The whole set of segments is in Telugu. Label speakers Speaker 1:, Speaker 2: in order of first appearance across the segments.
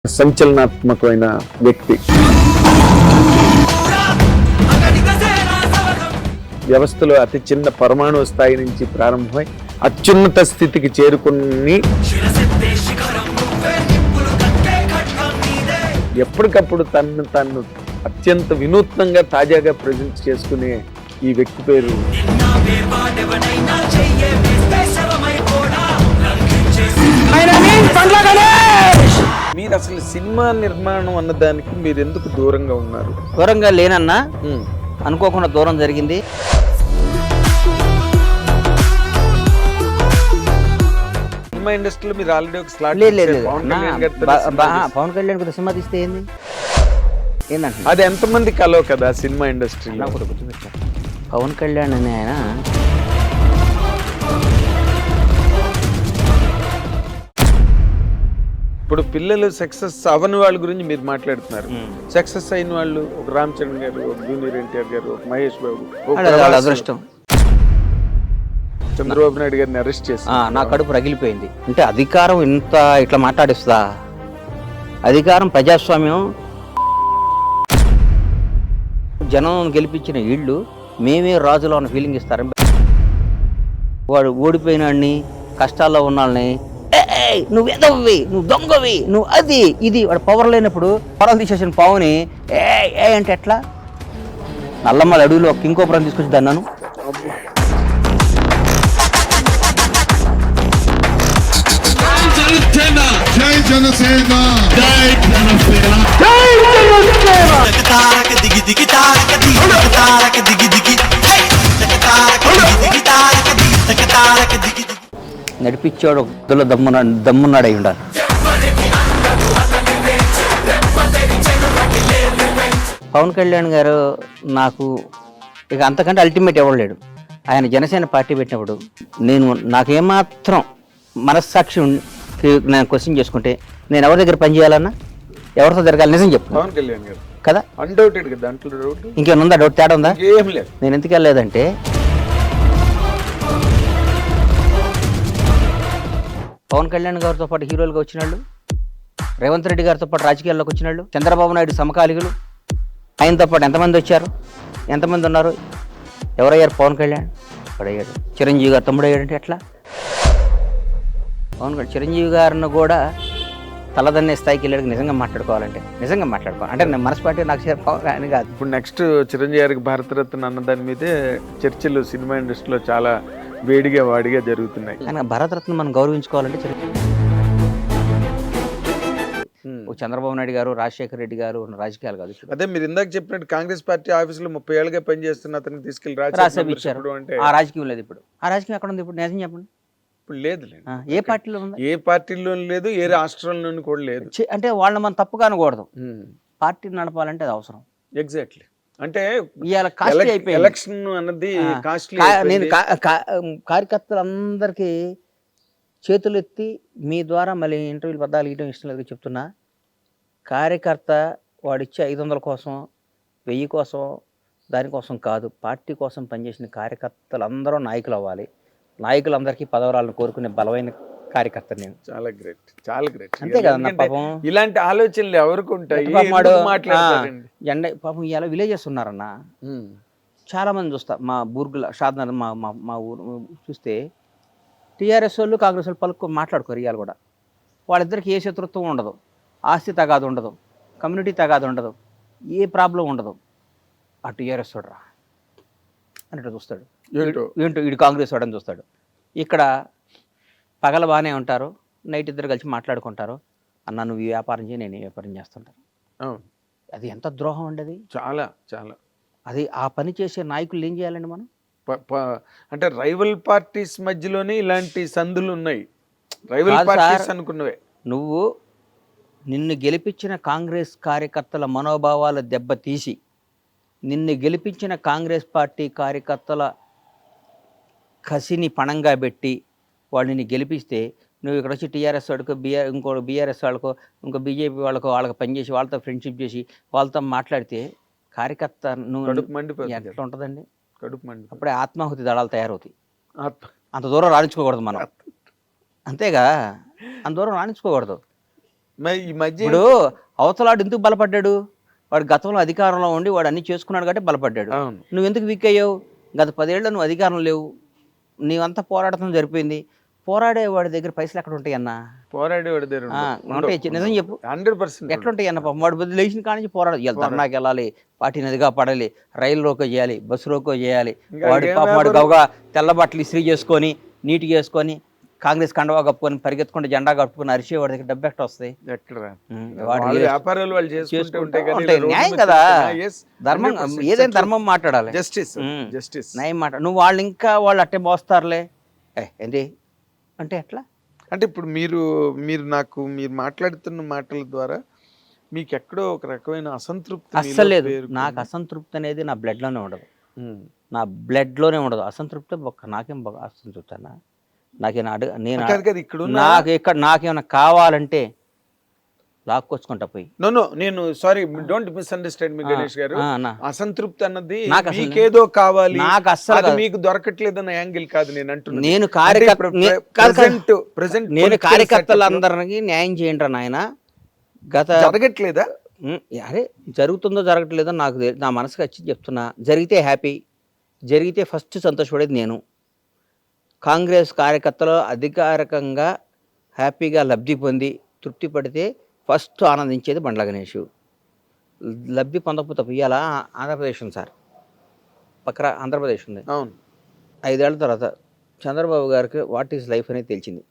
Speaker 1: సంచలనాత్మకమైన వ్యక్తి. వ్యవస్థలో అతి చిన్న పరమాణు స్థాయి నుంచి ప్రారంభమై అత్యున్నత స్థితికి చేరుకుని ఎప్పటికప్పుడు తను అత్యంత వినూత్నంగా తాజాగా ప్రజెంట్ చేసుకునే ఈ వ్యక్తి పేరు మీరు అసలు సినిమా నిర్మాణం అన్నదానికి మీరు ఎందుకు దూరంగా ఉన్నారు?
Speaker 2: దూరంగా లేనన్నా అనుకోకుండా దూరం జరిగింది.
Speaker 1: సినిమా ఇండస్ట్రీలో మీరు ఆల్రెడీ ఒక స్లాట్
Speaker 2: లేదు పవన్ కళ్యాణ్ కొద్ది సినిమా తీస్తే ఏందంటే
Speaker 1: అది ఎంతమంది కలవ కదా సినిమా ఇండస్ట్రీలో.
Speaker 2: పవన్ కళ్యాణ్ అని ఆయన
Speaker 1: ఇప్పుడు పిల్లలు సక్సెస్ అవని వాళ్ళ గురించి మీరు మాట్లాడుతున్నారు. సక్సెస్ అయిన వాళ్ళు ఒక రామ్ చరణ్ గారు, ఒక జూనియర్ ఎన్టీఆర్ గారు, ఒక మహేష్ బాబు,
Speaker 2: అదృష్టం.
Speaker 1: చంద్రబాబు నాయుడు గారిని అరెస్ట్ చేసి
Speaker 2: నా కడుపు రగిలిపోయింది. అంటే అధికారం ఇంత ఇట్లా మాట్లాడిస్తుందా? అధికారం ప్రజాస్వామ్యం, జనం గెలిపించిన వీళ్ళు మేమే రాజులో ఉన్న ఫీలింగ్ ఇస్తారు. వాడు ఓడిపోయినాడిని, కష్టాల్లో ఉన్నాళ్ళని నువ్వు ఎదవ్వి, నువ్వు దొంగవి, నువ్వు అది ఇది, వాడు పవర్ లేనప్పుడు పవర్ తీసేసిన పావుని ఏ అంటే ఎట్లా? నల్లమ్మల అడవిలో కింకోపురం తీసుకొచ్చి దన్నాను. నడిపించాడు ఒకలో దమ్మున్నాడు అయి ఉండాలి. పవన్ కళ్యాణ్ గారు నాకు ఇక అంతకంటే అల్టిమేట్ ఇవ్వలేడు. ఆయన జనసేన పార్టీ పెట్టినప్పుడు నాకేమాత్రం మనస్సాక్షి నేను క్వశ్చన్ చేసుకుంటే నేను ఎవరి దగ్గర పనిచేయాలన్నా, ఎవరితో జరగాలి, నిజం చెప్పు.
Speaker 1: పవన్ కళ్యాణ్ గారు
Speaker 2: కదా,
Speaker 1: అన్డౌటెడ్ కదా, దాంట్లో డౌట్
Speaker 2: ఇంకేముందా? డౌట్ తేడా ఉందా?
Speaker 1: ఏం లేదు.
Speaker 2: నేను ఎందుకు వెళ్ళలేదంటే పవన్ కళ్యాణ్ గారితో పాటు హీరోలుగా వచ్చిన వాళ్ళు, రేవంత్ రెడ్డి గారితో పాటు రాజకీయాల్లోకి వచ్చిన వాళ్ళు, చంద్రబాబు నాయుడు సమకాలికులు, ఆయనతో పాటు ఎంతమంది వచ్చారు, ఎంతమంది ఉన్నారు? ఎవరయ్యారు? పవన్ కళ్యాణ్ అయ్యాడు. చిరంజీవి గారు తమ్ముడు అయ్యాడంటే ఎట్లా? పవన్ కళ్యాణ్ చిరంజీవి గారిని కూడా తలదన్నే స్థాయికి వెళ్ళాడు. నిజంగా మాట్లాడుకోవాలి అంటే నేను మనస్పాటి నాకు అని కాదు.
Speaker 1: ఇప్పుడు నెక్స్ట్ చిరంజీవి గారికి భారతరత్న అన్న దాని మీదే చర్చలు సినిమా ఇండస్ట్రీలో చాలా వేడిగా వాడిగా జరుగుతున్నాయి.
Speaker 2: కానీ భారతరత్న మనం గౌరవించుకోవాలంటే చంద్రబాబు నాయుడు గారు, రాజశేఖర రెడ్డి గారు రాజకీయాలు కాదు.
Speaker 1: అదే మీరు ఇందాక చెప్పినట్టు కాంగ్రెస్ పార్టీ ఆఫీసులో 30 ఏళ్ళుగా పనిచేస్తున్న అతన్ని తీసుకెళ్లి
Speaker 2: రాజ్యసభ అంటే ఆ రాజకీయం లేదు. ఇప్పుడు ఆ రాజకీయం ఎక్కడ ఉంది? ఇప్పుడు నిజం చెప్పండి.
Speaker 1: ఇప్పుడు లేదు.
Speaker 2: ఏ పార్టీలో ఉంది?
Speaker 1: ఏ పార్టీలో లేదు, ఏ రాష్ట్రంలోనూ కూడా లేదు.
Speaker 2: అంటే వాళ్ళని మనం తప్పుగా అనకూడదు. పార్టీ నడపాలంటే అది అవసరం.
Speaker 1: ఎగ్జాక్ట్లీ. అంటే
Speaker 2: ఎలక్షన్
Speaker 1: అన్నది
Speaker 2: నేను కార్యకర్తలందరికీ చేతులు ఎత్తి మీ ద్వారా మళ్ళీ ఇంటర్వ్యూలు పద్దాలు ఇవ్వడం ఇష్టం లేదు చెప్తున్నా. కార్యకర్త వాడిచ్చే 500 కోసం, 1000 కోసం, దానికోసం కాదు, పార్టీ కోసం పనిచేసిన కార్యకర్తలందరూ నాయకులు అవ్వాలి. నాయకులందరికీ పదవరాలను కోరుకునే బలమైన కార్యకర్త నేను.
Speaker 1: చాలా గ్రేట్, చాలా గ్రేట్.
Speaker 2: అంతే కదా పాపం.
Speaker 1: ఇలాంటి ఆలోచనలు ఎవరికి ఉంటాయి?
Speaker 2: పాపం ఇలా విలేజెస్ ఉన్నారన్న, చాలా మంది చూస్తా. మా బూర్గుల షాద్నగర్ మా ఊరు చూస్తే టీఆర్ఎస్ వాళ్ళు, కాంగ్రెస్ వాళ్ళు మాట్లాడుకోరు. ఇవాళ కూడా వాళ్ళిద్దరికి ఏ శత్రుత్వం ఉండదు, ఆస్తి తగాదు ఉండదు, కమ్యూనిటీ తగాదు ఉండదు, ఏ ప్రాబ్లం ఉండదు. ఆ టీఆర్ఎస్ చూడరా అన్నట్టు చూస్తాడు. ఏంటో వీడు కాంగ్రెస్ వాడని చూస్తాడు. ఇక్కడ పగల బాగానే ఉంటారు, నైట్ ఇద్దరు కలిసి మాట్లాడుకుంటారు. అన్న నువ్వు ఈ వ్యాపారం చేయి, నేను ఈ వ్యాపారం చేస్తుంటాను. అది ఎంత ద్రోహం అండి అది. చాలా చాలా. అది ఆ పని చేసే నాయకులు ఏం చేయాలండి మనం?
Speaker 1: అంటే రైవల్ పార్టీస్ మధ్యలోనే ఇలాంటి సందులు ఉన్నాయి. రైవల్ పార్టీస్ అనుకున్నవే.
Speaker 2: నువ్వు నిన్ను గెలిపించిన కాంగ్రెస్ కార్యకర్తల మనోభావాలు దెబ్బతీసి, నిన్ను గెలిపించిన కాంగ్రెస్ పార్టీ కార్యకర్తల కసిని పణంగా పెట్టి వాళ్ళని గెలిపిస్తే, నువ్వు ఇక్కడ వచ్చి టీఆర్ఎస్ వాడికో ఇంకో బీఆర్ఎస్ వాళ్ళకో ఇంకో బీజేపీ వాళ్ళకి పనిచేసి వాళ్ళతో ఫ్రెండ్షిప్ చేసి వాళ్ళతో మాట్లాడితే కార్యకర్త నువ్వు ఎట్లా ఉంటుందండి? అప్పుడే ఆత్మాహుతి దళాలు తయారవుతాయి. అంత దూరం రాణించుకోకూడదు మనం. అంతేగా, అంత దూరం రాణించుకోకూడదు.
Speaker 1: మరి ఈ మధ్య
Speaker 2: ఇప్పుడు అవతలాడు ఎందుకు బలపడ్డాడు? వాడు గతంలో అధికారంలో ఉండి వాడు అన్ని చేసుకున్నాడు కాబట్టి బలపడ్డాడు.
Speaker 1: అవును.
Speaker 2: నువ్వు ఎందుకు వీక్ అయ్యావు? గత 10 ఏళ్ళు నువ్వు అధికారం లేవు, నీవంతా పోరాడటం జరిపోయింది. పోరాడే వాడి దగ్గర పైసలు ఎక్కడ ఉంటాయి అన్న?
Speaker 1: పోరాడేవాడి దగ్గర
Speaker 2: ఉంటాయి, నిజం చెప్పు.
Speaker 1: 100%
Speaker 2: ఎట్లుంటాయి అన్న? పాపం వాడు బదులు లేచిన కాడి నుంచి పోరాడాలి, ధర్నాకి వెళ్ళాలి, పార్టీ నదిగా పడాలి, రైలు రోకో చేయాలి, బస్సు రోకో చేయాలి. వాడు పాపం వాడు గౌగా తెల్ల బట్టలు ఇస్త్రీ చేసుకొని నీట్గా చేసుకొని కాంగ్రెస్ కండవా కప్పుకొని పరిగెత్తుకుంటే జెండా కప్పుకొని అరిచే వాడి దగ్గర డబ్బు ఎట్ట వస్తాయి?
Speaker 1: ఎక్కడ
Speaker 2: వాడు
Speaker 1: వాళ్ళ వ్యాపారాలు వాళ్ళు చేసుకుంటూ ఉంటాయి కానీ
Speaker 2: ఉంటాయి.
Speaker 1: రోడ్డు
Speaker 2: న్యాయం
Speaker 1: మీద
Speaker 2: కదా,
Speaker 1: చూస్తున్నా, yes,
Speaker 2: ధర్మం
Speaker 1: 100%
Speaker 2: ఏదైనా ధర్మం మాట్లాడాలి.
Speaker 1: Justice justice.
Speaker 2: న్యాయం మాట. నువ్వు వాళ్ళు ఇంకా వాళ్ళు అట్టే మోస్తారులే ఏంటి అంటే ఎట్లా?
Speaker 1: అంటే ఇప్పుడు మీరు మీరు మాట్లాడుతున్న మాటల ద్వారా మీకు ఎక్కడో ఒక రకమైన అసంతృప్తి
Speaker 2: అస్సలు లేదు.
Speaker 1: మీలో పేరుకుంది.
Speaker 2: నాకు అసంతృప్తి అనేది నా బ్లడ్లోనే ఉండదు.
Speaker 1: ఉమ్.
Speaker 2: నా బ్లడ్లోనే ఉండదు అసంతృప్తి. నాకేం అసంతృప్తి అన్న? నాకేనా నేను
Speaker 1: కాదు కదా, ఇక్కడ ఉన్న
Speaker 2: నాకేమైనా కావాలంటే లాక్కొచ్చుకుంటా పోయి.
Speaker 1: నో నేను సారీ, డోంట్ మిస్అండర్స్టాండ్ మీ గణేష్ గారు.
Speaker 2: అన్న,
Speaker 1: అసంతృప్తి అన్నది
Speaker 2: నాకు అసలు-
Speaker 1: మీకేదో కావాలి,
Speaker 2: నాకు అస్సలు
Speaker 1: అది
Speaker 2: కాదు.
Speaker 1: మీకు దొరకట్లేదన్న యాంగిల్ కాదు నేను అంటున్నాను.
Speaker 2: నేను నేను కార్యకర్తలందరికీ న్యాయం చేయండి నాయన. గత
Speaker 1: జరగట్లేదా?
Speaker 2: అరే జరుగుతుందో జరగట్లేదో నాకు నా మనసుకు వచ్చి చెప్తున్నా. జరిగితే హ్యాపీ, జరిగితే ఫస్ట్ సంతోషపడేది నేను. కాంగ్రెస్ కార్యకర్తలు అధికారికంగా హ్యాపీగా లబ్ధి పొంది తృప్తి పడితే ఫస్ట్ ఆనందించేది బండ్ల గణేష్. లబ్ధి పొందకపోతే ఇవాళ ఆంధ్రప్రదేశ్ ఉంది సార్, పక్కన ఆంధ్రప్రదేశ్ ఉంది.
Speaker 1: అవును.
Speaker 2: 5 ఏళ్ల తర్వాత చంద్రబాబు గారికి వాట్ ఈజ్ లైఫ్ అనేది తెలిసింది.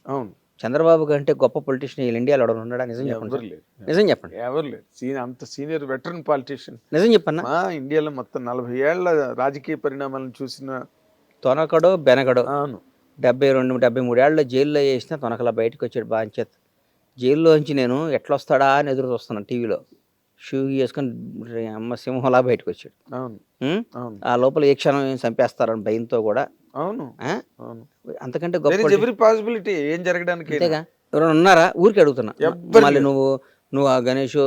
Speaker 1: అవును.
Speaker 2: చంద్రబాబు కంటే గొప్ప పొలిటీషియన్ ఈ ఇండియాలో ఎవరు ఉన్నాడా? నిజం చెప్పండి,
Speaker 1: ఎవరు లేరు.
Speaker 2: నిజం చెప్పండి,
Speaker 1: ఎవరు లేరు. అంత సీనియర్ వెటరన్ పాలిటీషియన్
Speaker 2: నిజం చెప్పన్నా.
Speaker 1: మా ఇండియాలో మొత్తం 40 ఏళ్ల రాజకీయ పరిణామాలను చూసిన
Speaker 2: తొనకడో బెనకడో.
Speaker 1: అవును.
Speaker 2: 72, 73 ఏళ్ళలో జైల్లో వేసినా తొనకలా బయటకు వచ్చాడు బాంచేత్. జైల్లోంచి నేను ఎట్లా వస్తాడా అని ఎదురు చూస్తున్నాను టీవీలో. షూ వేసుకొని అమ్మ సింహంలా బయటకు వచ్చాడు.
Speaker 1: అవును. అవును.
Speaker 2: ఆ లోపల ఏ క్షణం ఏం చంపేస్తారని భయంతో కూడా.
Speaker 1: అవును.
Speaker 2: ఆ?
Speaker 1: అవును.
Speaker 2: అంతకంటే గొప్ప
Speaker 1: ఎవరి పాసిబిలిటీ ఏం జరగడానికి.
Speaker 2: అంతేగా. ఎవరైనా ఉన్నారా? ఊరికి అడుగుతున్నా. మళ్ళీ నువ్వు ఆ గణేష్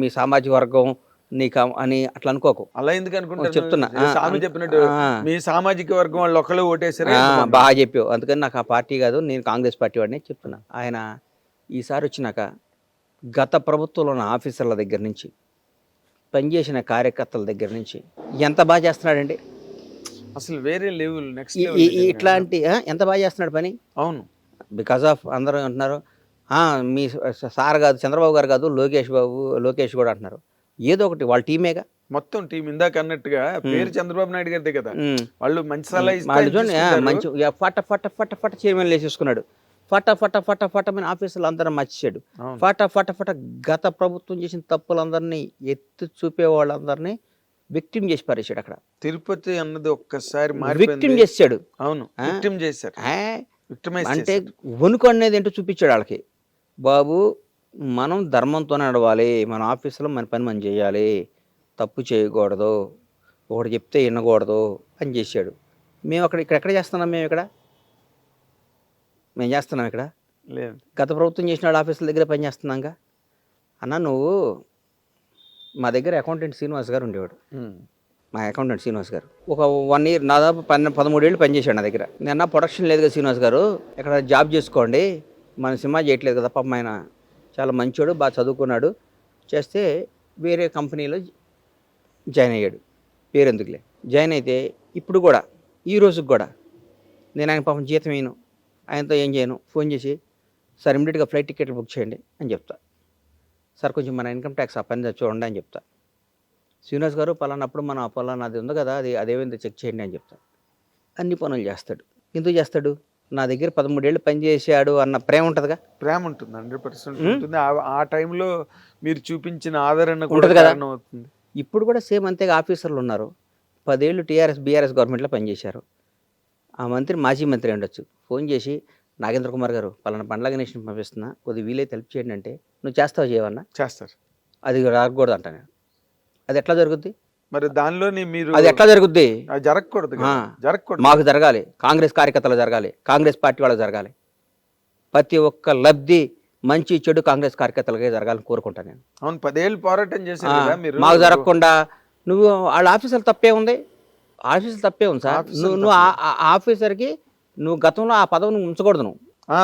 Speaker 2: మీ సామాజిక వర్గం నీకు అని అట్లా అనుకోకు.
Speaker 1: అలా ఎందుకు అనుకుంటారు?
Speaker 2: చెప్తున్నా.
Speaker 1: స్వామి చెప్పినట్టు మీ సామాజిక వర్గం వాళ్ళు ఒకళ్ళు ఓటేసారు.
Speaker 2: బాగా చెప్పావు. అందుకని నాకు ఆ పార్టీ కాదు, నేను కాంగ్రెస్ పార్టీ వాడిని చెప్తున్నా. ఆయన ఈసారి వచ్చినాక గత ప్రభుత్వంలో ఉన్న ఆఫీసర్ల దగ్గర నుంచి పనిచేసిన కార్యకర్తల దగ్గర నుంచి ఎంత బాగా చేస్తున్నాడండి
Speaker 1: అసలు. వేరే లెవెల్, నెక్స్ట్
Speaker 2: ఇట్లాంటి ఎంత బాగా చేస్తున్నాడు పని.
Speaker 1: అవును.
Speaker 2: బికాస్ ఆఫ్ అందరూ అంటున్నారు మీ సార్ కాదు, చంద్రబాబు గారు కాదు, లోకేష్ కూడా అంటున్నారు. ఏదో ఒకటి వాళ్ళ టీమేగా,
Speaker 1: మొత్తం టీం. ఇందాక అన్నట్టుగా పేరు చంద్రబాబు నాయుడు గారిదే కదా. వాళ్ళు మంచి సలహా
Speaker 2: మంచి ఫట ఫట ఫట ఫట చైర్మన్ వేసేసుకున్నాడు. ఫట ఫట ఫట ఫట మన ఆఫీసులు అందరం మర్చిచాడు. ఫట ఫట ఫట గత ప్రభుత్వం చేసిన తప్పులందరినీ ఎత్తి చూపే వాళ్ళందరినీ విక్టిమ్ చేసి పారేశాడు. అక్కడ
Speaker 1: తిరుపతి అన్నది ఒక్కసారి
Speaker 2: విక్టిమ్ చేశాడు.
Speaker 1: అవును, విక్టిమ్ చేశారు.
Speaker 2: అంటే వణుకు అనేది ఏంటో చూపించాడు వాళ్ళకి. బాబు మనం ధర్మంతో నడవాలి, మన ఆఫీసులో మన పని మనం చేయాలి, తప్పు చేయకూడదు, ఒకటి చెప్తే వినకూడదు అని చేశాడు. మేము ఇక్కడ చేస్తున్నాం. మేము చేస్తున్నాం ఇక్కడ.
Speaker 1: లేదు,
Speaker 2: గత ప్రభుత్వం చేసిన వాళ్ళ ఆఫీసుల దగ్గర పని చేస్తున్నాంగా. అన్న నువ్వు మా దగ్గర అకౌంటెంట్ శ్రీనివాస్ గారు ఉండేవాడు. మా అకౌంటెంట్ శ్రీనివాస్ గారు ఒక 1 ఇయర్ దాదాపు 13 ఏళ్ళు పనిచేశాడు నా దగ్గర. నేను ప్రొడక్షన్ లేదు కదా శ్రీనివాస్ గారు, ఇక్కడ జాబ్ చేసుకోండి, మన సినిమా చేయట్లేదు కదా. పాపం ఆయన చాలా మంచోడు, బాగా చదువుకున్నాడు. చేస్తే వేరే కంపెనీలో జాయిన్ అయ్యాడు. పేరు ఎందుకులే. జాయిన్ అయితే ఇప్పుడు కూడా ఈ రోజుకి కూడా నేను ఆయన పాపం జీతం వేయను, ఆయనతో ఏం చేయను. ఫోన్ చేసి సార్ ఇమ్మీడియట్గా ఫ్లైట్ టికెట్లు బుక్ చేయండి అని చెప్తా. సార్ కొంచెం మన ఇన్కమ్ ట్యాక్స్ ఆ పని చూడండి అని చెప్తా. శ్రీనివాస్ గారు పలానప్పుడు మన పలానాది ఉంది కదా, అదేమైందో చెక్ చేయండి అని చెప్తా. అన్ని పనులు చేస్తాడు. ఎందుకు చేస్తాడు? నా దగ్గర 13 ఏళ్ళు పనిచేసాడు అన్న ప్రేమ ఉంటుందిగా.
Speaker 1: ప్రేమ ఉంటుంది, 100% ఉంటుంది. ఆ టైంలో మీరు చూపించిన ఆదరణ
Speaker 2: ఉంటుంది కదా.
Speaker 1: అవుతుంది.
Speaker 2: ఇప్పుడు కూడా సేమ్ అంతేగా. ఆఫీసర్లు ఉన్నారు, 10 ఏళ్ళు బీఆర్ఎస్ గవర్నమెంట్లో పనిచేశారు. ఆ మంత్రి మాజీ మంత్రి ఉండొచ్చు. ఫోన్ చేసి నాగేంద్ర కుమార్ గారు పలానా బండ్ల గణేష్ని పంపిస్తున్నా, కొద్దిగా వీలైతే హెల్ప్ చేయండి అంటే నువ్వు చేస్తావు చేయవన్నా?
Speaker 1: చేస్తారు.
Speaker 2: అది రాకూడదు అంట నేను. అది ఎట్లా జరుగుద్ది?
Speaker 1: మరి దానిలోని మీరు
Speaker 2: అది ఎట్లా జరుగుద్ది?
Speaker 1: జరగకూడదు, జరగకూడదు.
Speaker 2: మాకు జరగాలి, కాంగ్రెస్ కార్యకర్తలు జరగాలి, కాంగ్రెస్ పార్టీ వాళ్ళకి జరగాలి. ప్రతి ఒక్క లబ్ధి మంచి చెడు కాంగ్రెస్ కార్యకర్తలకే జరగాలని కోరుకుంటాను నేను.
Speaker 1: అవును, 10 ఏళ్ళు పోరాటం చేశారు కదా మీరు.
Speaker 2: మాకు జరగకుండా నువ్వు వాళ్ళ ఆఫీసర్లు తప్పే ఉంది. ఆఫీసర్లు తప్పే ఉంది సార్. నువ్వు ఆఫీసర్కి నువ్వు గతంలో ఆ పదవిని ఉంచకూడదు. నువ్వు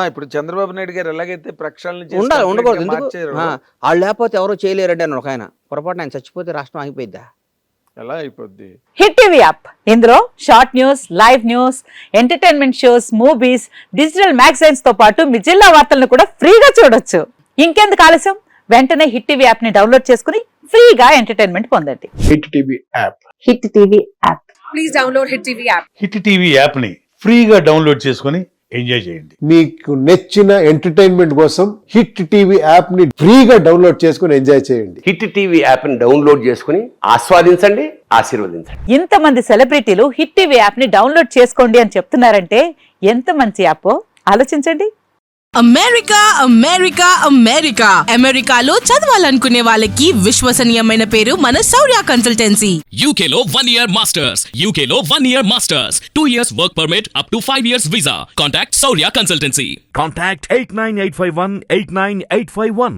Speaker 1: ఇప్పుడు చంద్రబాబు నాయుడు గారు ఎలాగైతే ప్రక్షాళన చేసి
Speaker 2: ఉండాలి, ఉండకూడదు.
Speaker 1: complete గా
Speaker 2: ఎందుకు
Speaker 1: మార్చారో,
Speaker 2: వాళ్ళు లేకపోతే ఎవరో చేయలేరండి అని ఒక ఆయన పొరపాటున ఆయన చచ్చిపోతే రాష్ట్రం ఆగిపోయిద్దా?
Speaker 1: ఎలా అయిపోద్ది?
Speaker 3: హిట్ టీవీ యాప్ ఇందులో short news, live news, entertainment shows, movies, digital magazines తో పాటు మీ జిల్లా వార్తలను కూడా ఫ్రీగా చూడొచ్చు. ఇంకెందుకు ఆలస్యం, వెంటనే హిట్ టీవీ యాప్ ని డౌన్లోడ్ చేసుకుని ఫ్రీగా ఎంటర్టైన్మెంట్ పొందండి.
Speaker 4: Hit TV app.
Speaker 3: Hit TV app please download hit TV app.
Speaker 5: Hit TV యాప్ని ఫ్రీగా డౌన్లోడ్ చేసుకొని ఎంజాయ్ చేయండి.
Speaker 4: మీకు నచ్చిన ఎంటర్టైన్మెంట్ కోసం హిట్ టీవీ యాప్ ని ఫ్రీగా డౌన్లోడ్ చేసుకుని ఎంజాయ్ చేయండి.
Speaker 6: హిట్ టీవీ యాప్ని డౌన్లోడ్ చేసుకుని ఆస్వాదించండి, ఆశీర్వదించండి.
Speaker 3: ఇంతమంది సెలబ్రిటీలు హిట్ టీవీ యాప్ ని డౌన్లోడ్ చేసుకోండి అని చెప్తున్నారంటే ఎంత మంచి యాప్ ఆలోచించండి.
Speaker 7: అమెరికా అమెరికా అమెరికా అమెరికాలో చదవాలనుకునే వాళ్ళకి విశ్వసనీయమైన పేరు మన శౌర్య కన్సల్టెన్సీ.
Speaker 8: UK లో 1 year masters. UK లో 1 year masters. 2 years work permit up to 5 years visa. Contact Saurya Consultancy.
Speaker 9: Contact 89851 89851.